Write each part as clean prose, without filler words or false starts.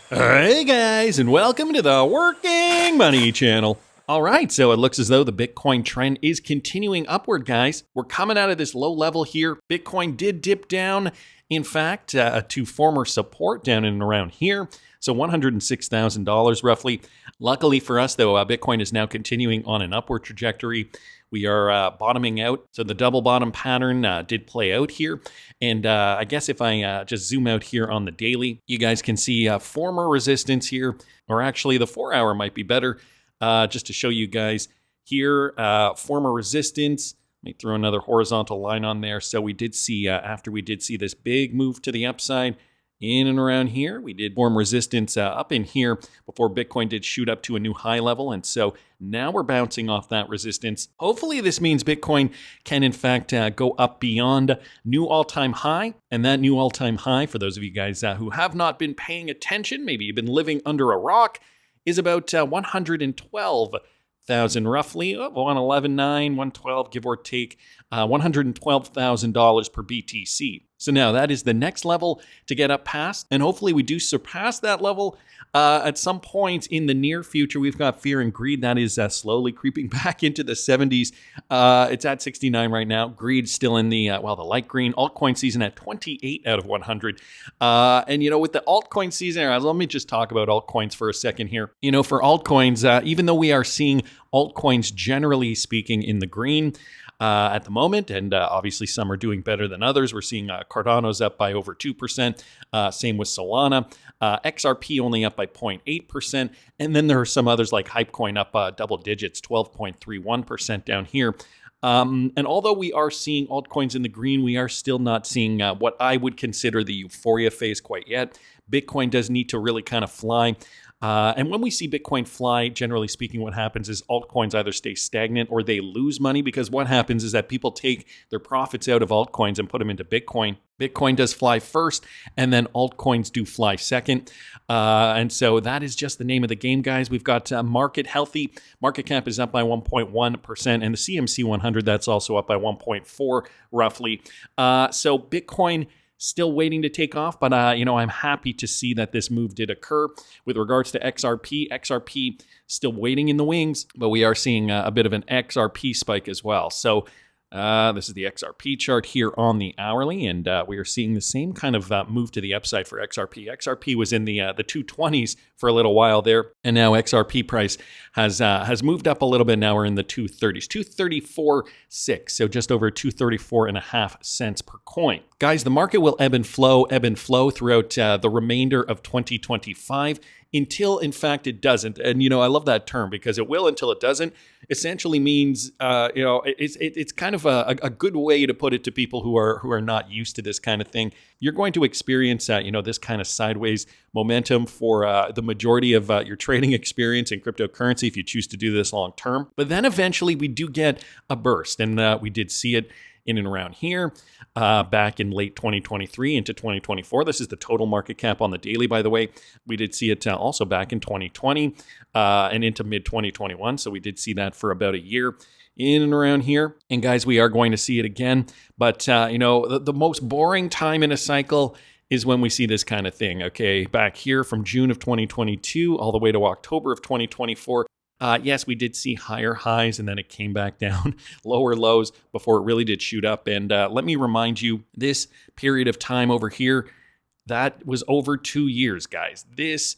Hey guys, and welcome to the Working Money channel. All right, so it looks as though the Bitcoin trend is continuing upward, guys. We're coming out of this low level here. Bitcoin did dip down, in fact, to former support down in and around here. So $106,000 roughly. Luckily for us, though, Bitcoin is now continuing on an upward trajectory. We are bottoming out. So the double bottom pattern did play out here. And I guess if I just zoom out here on the daily, you guys can see former resistance here, or actually the 4 hour might be better, just to show you guys here, former resistance. Let me throw another horizontal line on there. So we did see, after we did see this big move to the upside, in and around here, we did form resistance up in here before Bitcoin did shoot up to a new high level. And so now we're bouncing off that resistance. Hopefully this means Bitcoin can in fact go up beyond new all-time high. And that new all-time high, for those of you guys who have not been paying attention, maybe you've been living under a rock, is about 112,000 roughly, 111.9, 112, give or take, $112,000 per BTC. So now that is the next level to get up past, and hopefully we do surpass that level at some point in the near future. We've got fear and greed that is slowly creeping back into the 70s. It's at 69 right now. Greed still in the, the light green. Altcoin season at 28 out of 100. And, with the altcoin season, let me just talk about altcoins for a second here. For altcoins, even though we are seeing altcoins generally speaking in the green, at the moment, and obviously some are doing better than others. We're seeing Cardano's up by over 2%, same with Solana, XRP only up by 0.8%, and then there are some others like Hypecoin up double digits, 12.31% down here. And although we are seeing altcoins in the green, we are still not seeing what I would consider the euphoria phase quite yet. Bitcoin does need to really kind of fly. And when we see Bitcoin fly, generally speaking, what happens is altcoins either stay stagnant or they lose money, because what happens is that people take their profits out of altcoins and put them into Bitcoin. Bitcoin does fly first, and then altcoins do fly second. And so that is just the name of the game, guys. We've got market healthy. Market cap is up by 1.1%, and the CMC 100, that's also up by 1.4 roughly. So Bitcoin still waiting to take off, but I'm happy to see that this move did occur. With regards to XRP still waiting in the wings, but we are seeing a bit of an XRP spike as well. So this is the XRP chart here on the hourly, and we are seeing the same kind of move to the upside for XRP. XRP was in the 220s for a little while there, and now XRP price has moved up a little bit. Now we're in the 230s, 234.6, so just over 234.5 cents per coin. Guys, the market will ebb and flow throughout the remainder of 2025. Until, in fact, it doesn't. And, I love that term, because it will until it doesn't essentially means, it's kind of a good way to put it to people who are not used to this kind of thing. You're going to experience, this kind of sideways momentum for the majority of your trading experience in cryptocurrency if you choose to do this long term. But then eventually we do get a burst, and we did see it in and around here back in late 2023 into 2024. This is the total market cap on the daily, by the way. We did see it also back in 2020 and into mid-2021. So we did see that for about a year in and around here. And guys, we are going to see it again. But, the most boring time in a cycle is when we see this kind of thing, okay? Back here from June of 2022 all the way to October of 2024. Yes, we did see higher highs, and then it came back down, lower lows before it really did shoot up. And let me remind you, this period of time over here, that was over 2 years, guys. This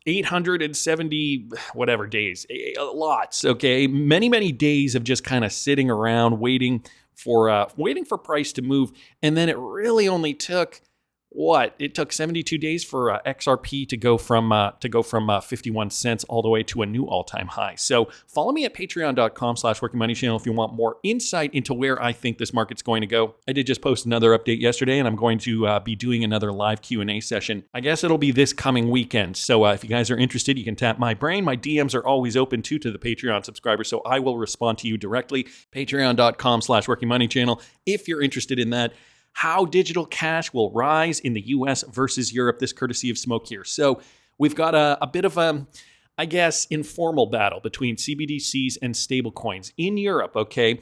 870 whatever days, lots, okay? Many days of just kind of sitting around waiting for price to move. And then it really only took it took 72 days for XRP to go from 51 cents all the way to a new all-time high. So follow me at patreon.com/workingmoneychannel if you want more insight into where I think this market's going to go. I did just post another update yesterday, and I'm going to be doing another live Q&A session. I guess it'll be this coming weekend. So if you guys are interested, you can tap my brain. My DMs are always open to the Patreon subscribers, so I will respond to you directly. Patreon.com/workingmoneychannel if you're interested in that. How digital cash will rise in the US versus Europe, this courtesy of Smoke here. So we've got a bit of a, informal battle between CBDCs and stablecoins in Europe, okay?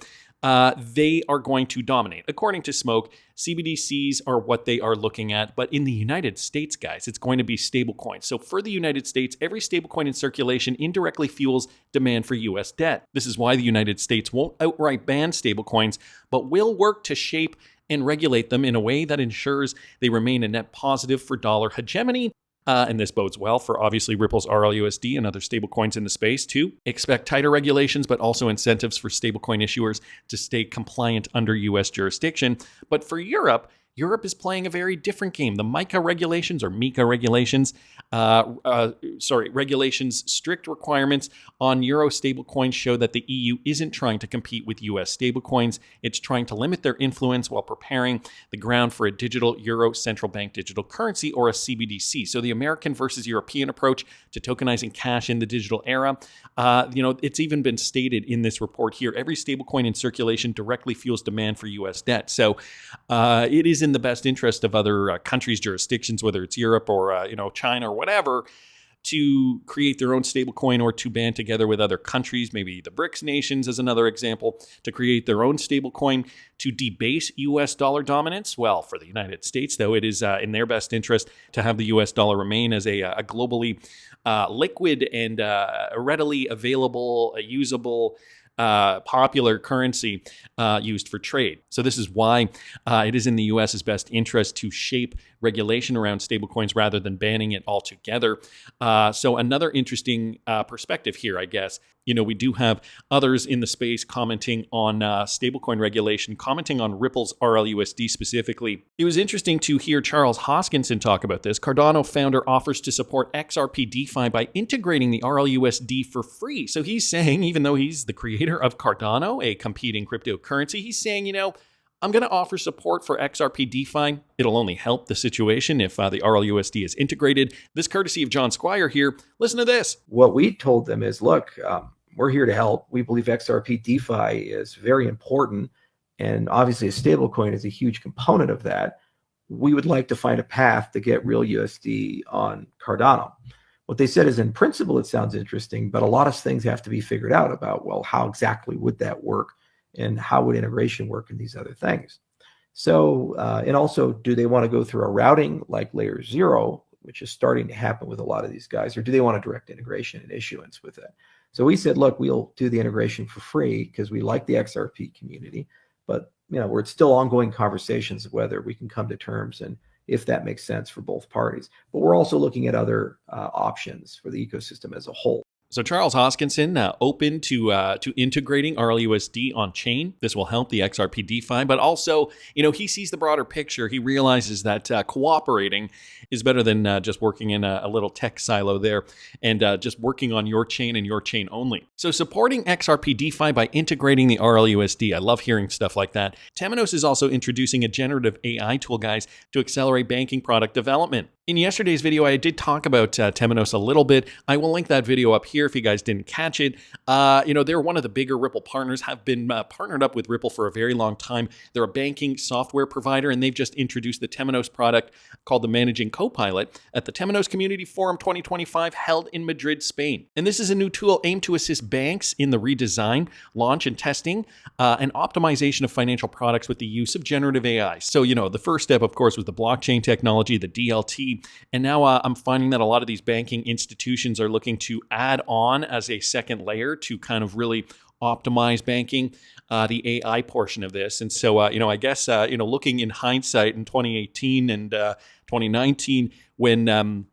they are going to dominate. According to Smoke, CBDCs are what they are looking at. But in the United States, guys, it's going to be stablecoins. So for the United States, every stablecoin in circulation indirectly fuels demand for U.S. debt. This is why the United States won't outright ban stablecoins, but will work to shape and regulate them in a way that ensures they remain a net positive for dollar hegemony. And this bodes well for obviously Ripple's RLUSD and other stablecoins in the space too. Expect tighter regulations, but also incentives for stablecoin issuers to stay compliant under US jurisdiction. But for Europe is playing a very different game. The MiCA regulations or MiCA regulations, regulations, strict requirements on Euro stablecoins show that the EU isn't trying to compete with US stablecoins. It's trying to limit their influence while preparing the ground for a digital Euro central bank digital currency or a CBDC. So the American versus European approach to tokenizing cash in the digital era, it's even been stated in this report here. Every stablecoin in circulation directly fuels demand for US debt. So it is in the best interest of other countries, jurisdictions, whether it's Europe or China or whatever, to create their own stablecoin or to band together with other countries, maybe the BRICS nations as another example, to create their own stablecoin to debase US dollar dominance. Well, for the United States, though, it is in their best interest to have the US dollar remain as a globally liquid and readily available, usable, popular currency used for trade. So this is why it is in the US's best interest to shape regulation around stablecoins rather than banning it altogether. So another interesting perspective here, I guess. We do have others in the space commenting on stablecoin regulation, commenting on Ripple's RLUSD specifically. It was interesting to hear Charles Hoskinson talk about this. Cardano founder offers to support XRP DeFi by integrating the RLUSD for free. So he's saying, even though he's the creator of Cardano, a competing cryptocurrency, he's saying, I'm going to offer support for XRP DeFi. It'll only help the situation if the RLUSD is integrated. This courtesy of John Squire here. Listen to this. What we told them is, look, we're here to help. We believe XRP DeFi is very important. And obviously a stablecoin is a huge component of that. We would like to find a path to get real USD on Cardano. What they said is, in principle, it sounds interesting, but a lot of things have to be figured out about, well, how exactly would that work? And how would integration work in these other things? So, and also, do they want to go through a routing like layer 0, which is starting to happen with a lot of these guys, or do they want a direct integration and issuance with it? So we said, look, we'll do the integration for free because we like the XRP community, but we're still ongoing conversations of whether we can come to terms and if that makes sense for both parties. But we're also looking at other options for the ecosystem as a whole. So Charles Hoskinson open to integrating RLUSD on chain. This will help the XRP DeFi, but also, he sees the broader picture. He realizes that cooperating is better than just working in a little tech silo there and just working on your chain and your chain only. So supporting XRP DeFi by integrating the RLUSD. I love hearing stuff like that. Teamos is also introducing a generative AI tool, guys, to accelerate banking product development. In yesterday's video, I did talk about Teamos a little bit. I will link that video up here if you guys didn't catch it. They're one of the bigger Ripple partners, have been partnered up with Ripple for a very long time. They're a banking software provider, and they've just introduced the Teamos product called the Managing Copilot at the Teamos Community Forum 2025 held in Madrid, Spain. And this is a new tool aimed to assist banks in the redesign, launch, and testing and optimization of financial products with the use of generative AI. So, the first step, of course, was the blockchain technology, the DLT. And now I'm finding that a lot of these banking institutions are looking to add on as a second layer to kind of really optimize banking, the AI portion of this. And so, I guess, looking in hindsight in 2018 and 2019, when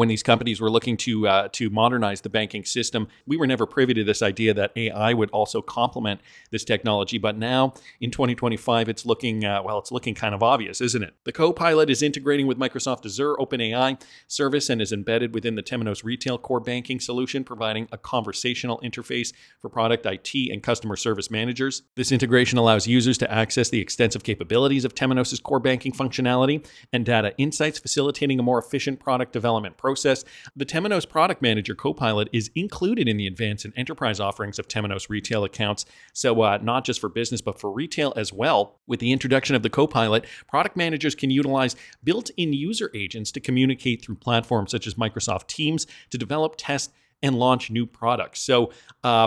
these companies were looking to modernize the banking system, we were never privy to this idea that AI would also complement this technology. But now in 2025, it's looking kind of obvious, isn't it? The Copilot is integrating with Microsoft Azure OpenAI service and is embedded within the Temenos retail core banking solution, providing a conversational interface for product IT and customer service managers. This integration allows users to access the extensive capabilities of Temenos' core banking functionality and data insights, facilitating a more efficient product development process. The Temenos Product Manager Copilot is included in the advanced and enterprise offerings of Temenos retail accounts. So not just for business, but for retail as well. With the introduction of the Copilot, product managers can utilize built-in user agents to communicate through platforms such as Microsoft Teams to develop, test, and launch new products. So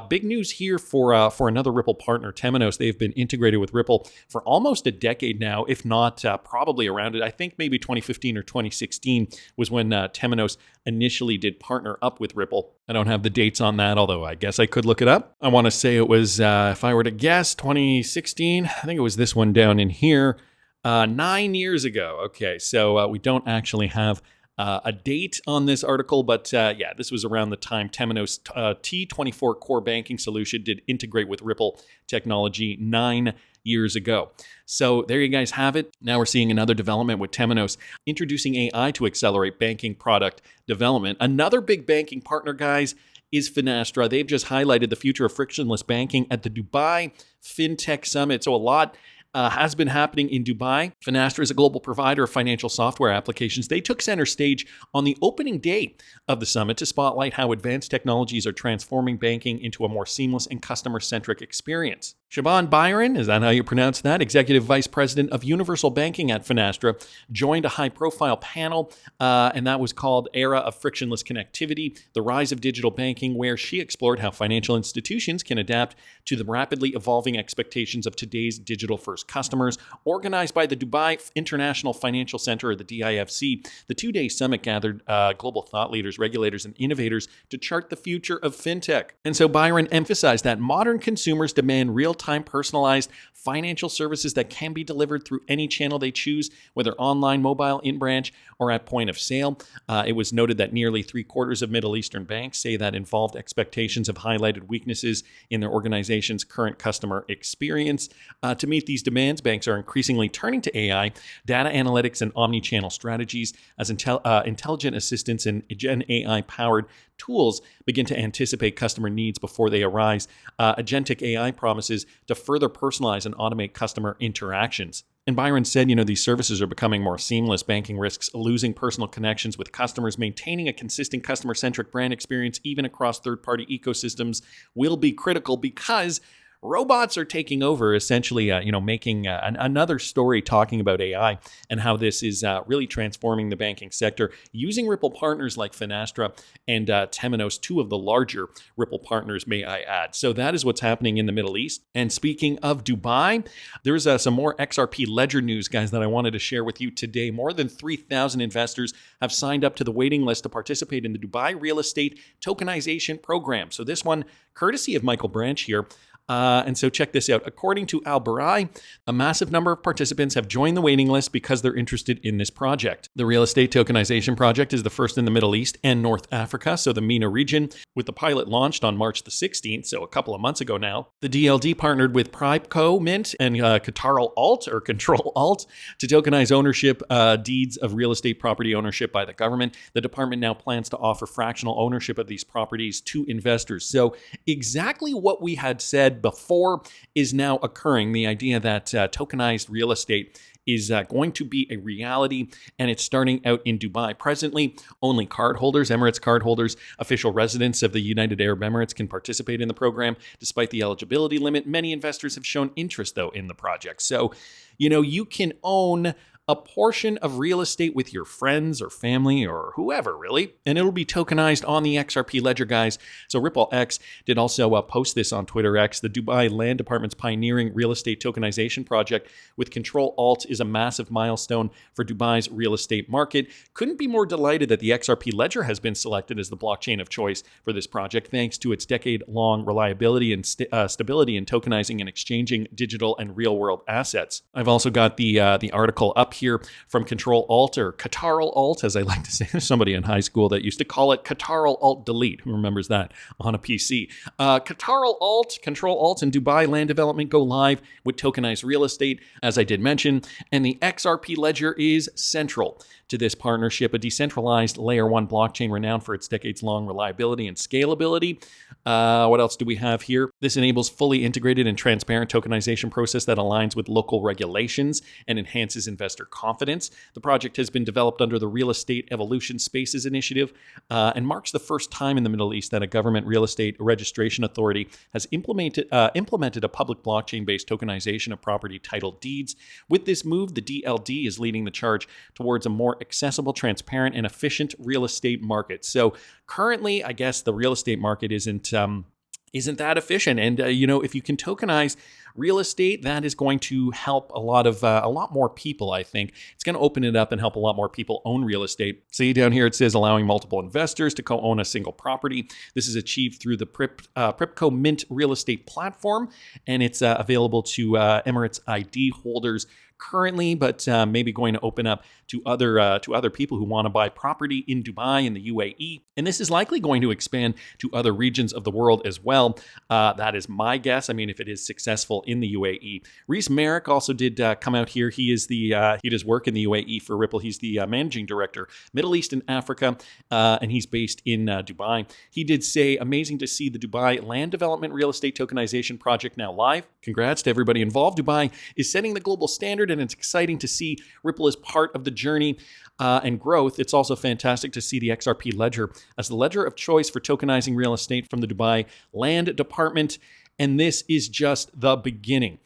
big news here for another Ripple partner, Teamos. They've been integrated with Ripple for almost a decade now, if not probably around it. I think maybe 2015 or 2016 was when Teamos initially did partner up with Ripple. I don't have the dates on that, although I guess I could look it up. I want to say it was, if I were to guess, 2016. I think it was this one down in here. 9 years ago. Okay, so we don't actually have a date on this article, but yeah, this was around the time Teamos T24 core banking solution did integrate with Ripple technology 9 years ago. So there you guys have it. Now we're seeing another development with Teamos introducing AI to accelerate banking product development. Another big banking partner, guys, is Finaster. They've just highlighted the future of frictionless banking at the Dubai FinTech Summit. So a lot has been happening in Dubai. Finaster is a global provider of financial software applications. They took center stage on the opening day of the summit to spotlight how advanced technologies are transforming banking into a more seamless and customer-centric experience. Shaban Byron, is that how you pronounce that? Executive Vice President of Universal Banking at Finaster, joined a high-profile panel, and that was called Era of Frictionless Connectivity, the Rise of Digital Banking, where she explored how financial institutions can adapt to the rapidly evolving expectations of today's digital-first customers. Organized by the Dubai International Financial Center, or the DIFC, the two-day summit gathered global thought leaders, regulators, and innovators to chart the future of fintech. And so Byron emphasized that modern consumers demand real-time personalized financial services that can be delivered through any channel they choose, whether online, mobile, in-branch, or at point of sale. It was noted that nearly 3/4 of Middle Eastern banks say that involved expectations have highlighted weaknesses in their organization's current customer experience. To meet these demands, banks are increasingly turning to AI, data analytics, and omni-channel strategies as intelligent assistants and Gen AI-powered tools begin to anticipate customer needs before they arise. Agentic AI promises to further personalize and automate customer interactions. And Byron said, these services are becoming more seamless. Banking risks losing personal connections with customers. Maintaining a consistent customer-centric brand experience, even across third-party ecosystems, will be critical because robots are taking over, essentially, making another story talking about AI and how this is really transforming the banking sector using Ripple partners like Finaster and Teamos, two of the larger Ripple partners, may I add. So that is what's happening in the Middle East. And speaking of Dubai, there's some more XRP Ledger news, guys, that I wanted to share with you today. More than 3,000 investors have signed up to the waiting list to participate in the Dubai Real Estate Tokenization Program. So this one, courtesy of Michael Branch here. And so check this out. According to ALGO, a massive number of participants have joined the waiting list because they're interested in this project. The real estate tokenization project is the first in the Middle East and North Africa, so the MENA region, with the pilot launched on March the 16th, so a couple of months ago now. The DLD partnered with Primeco Mint and Control Alt to tokenize ownership deeds of real estate property ownership by the government. The department now plans to offer fractional ownership of these properties to investors. So exactly what we had said before is now occurring. The idea that tokenized real estate is going to be a reality, and it's starting out in Dubai. Presently, only cardholders, Emirates cardholders, official residents of the United Arab Emirates can participate in the program. Despite the eligibility limit, many investors have shown interest, though, in the project. So, you can own a portion of real estate with your friends or family or whoever, really, and it'll be tokenized on the XRP Ledger, guys. So Ripple X did also post this on Twitter X. The Dubai Land Department's pioneering real estate tokenization project with Control Alt is a massive milestone for Dubai's real estate market. Couldn't be more delighted that the XRP Ledger has been selected as the blockchain of choice for this project, thanks to its decade-long reliability and stability in tokenizing and exchanging digital and real-world assets. I've also got the article up here from Control Alt, or Qatar Alt, as I like to say. There's somebody in high school that used to call it Qatar Alt Delete. Who remembers that on a PC? Qatar Alt, Control Alt, and Dubai Land Development go live with tokenized real estate, as I did mention, and the XRP Ledger is central to this partnership, a decentralized layer 1 blockchain renowned for its decades-long reliability and scalability. What else do we have here? This enables fully integrated and transparent tokenization process that aligns with local regulations and enhances investor confidence. The project has been developed under the Real Estate Evolution Spaces Initiative and marks the first time in the Middle East that a government real estate registration authority has implemented a public blockchain-based tokenization of property title deeds. With this move, the DLD is leading the charge towards a more accessible, transparent, and efficient real estate market. So currently, I guess the real estate market isn't that efficient. And if you can tokenize real estate, that is going to help a lot more people. I think it's going to open it up and help a lot more people own real estate. See down here, it says allowing multiple investors to co-own a single property. This is achieved through the Pripco Mint real estate platform, and it's available to Emirates ID holders currently, but maybe going to open up to other people who want to buy property in Dubai and the UAE. And this is likely going to expand to other regions of the world as well. That is my guess. I mean, if it is successful in the UAE. Reese Merrick also did come out here. He does work in the UAE for Ripple. He's the managing director, Middle East and Africa, and he's based in Dubai. He did say, amazing to see the Dubai land development real estate tokenization project now live. Congrats to everybody involved. Dubai is setting the global standard, and it's exciting to see Ripple as part of the journey and growth. It's also fantastic to see the XRP ledger as the ledger of choice for tokenizing real estate from the Dubai Land Department. And this is just the beginning.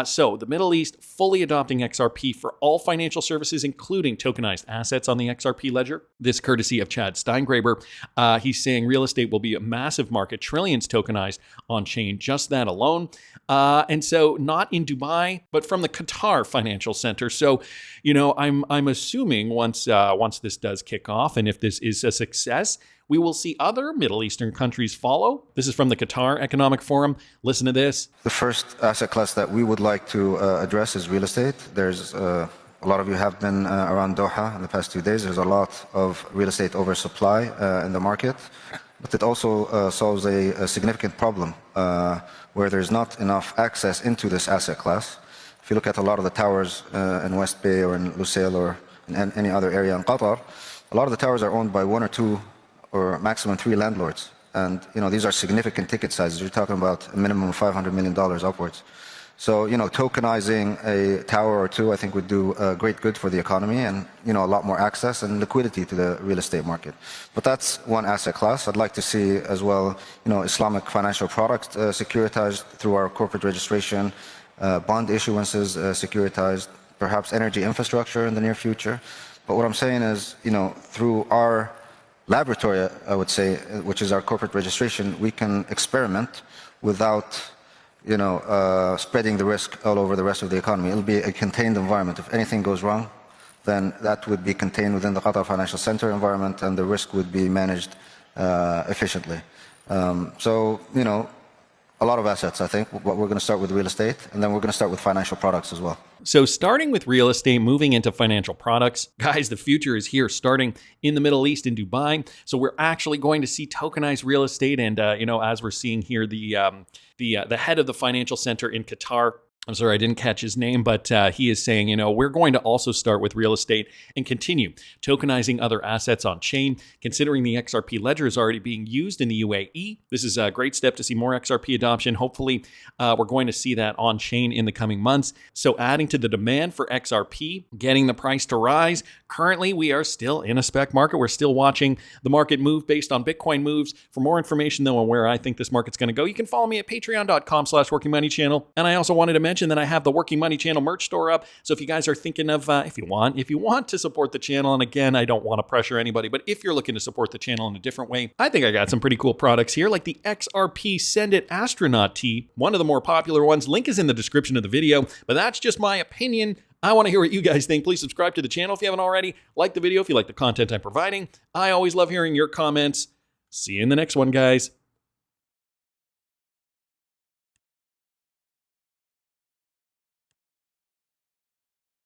So the Middle East fully adopting XRP for all financial services, including tokenized assets on the XRP ledger. This courtesy of Chad Steingraber. He's saying real estate will be a massive market, trillions tokenized on chain, just that alone. And so not in Dubai, but from the Qatar Financial Center. So, I'm assuming once this does kick off, and if this is a success, we will see other Middle Eastern countries follow. This is from the Qatar Economic Forum. Listen to this. The first asset class that we would like to address is real estate. There's a lot of you have been around Doha in the past 2 days. There's a lot of real estate oversupply in the market, but it also solves a significant problem where there's not enough access into this asset class. If you look at a lot of the towers in West Bay or in Lusail or in any other area in Qatar, a lot of the towers are owned by 1 or 2 or maximum 3 landlords. And, these are significant ticket sizes. You're talking about a minimum of $500 million upwards. So, tokenizing a tower or 2, I think would do great good for the economy and, a lot more access and liquidity to the real estate market. But that's one asset class. I'd like to see as well, Islamic financial products securitized through our corporate registration, bond issuances securitized, perhaps energy infrastructure in the near future. But what I'm saying is, through our laboratory, I would say, which is our corporate registration, we can experiment without, spreading the risk all over the rest of the economy. It'll be a contained environment. If anything goes wrong, then that would be contained within the Qatar Financial Center environment, and the risk would be managed efficiently. A lot of assets, I think. But we're going to start with real estate, and then we're going to start with financial products as well. So starting with real estate, moving into financial products. Guys, the future is here, starting in the Middle East, in Dubai. So we're actually going to see tokenized real estate. And, as we're seeing here, the head of the financial center in Qatar, I'm sorry, I didn't catch his name, but he is saying, we're going to also start with real estate and continue tokenizing other assets on chain. Considering the XRP ledger is already being used in the UAE, this is a great step to see more XRP adoption. Hopefully, we're going to see that on chain in the coming months. So adding to the demand for XRP, getting the price to rise. Currently, we are still in a spec market. We're still watching the market move based on Bitcoin moves. For more information, though, on where I think this market's going to go, you can follow me at patreon.com/workingmoneychannel. And I also wanted to mention that I have the Working Money Channel merch store up. So if you guys are thinking of, if you want to support the channel, and again, I don't want to pressure anybody, but if you're looking to support the channel in a different way, I think I got some pretty cool products here, like the XRP Send It Astronaut Tee, one of the more popular ones. Link is in the description of the video, but that's just my opinion. I want to hear what you guys think. Please subscribe to the channel if you haven't already. Like the video if you like the content I'm providing. I always love hearing your comments. See you in the next one, guys.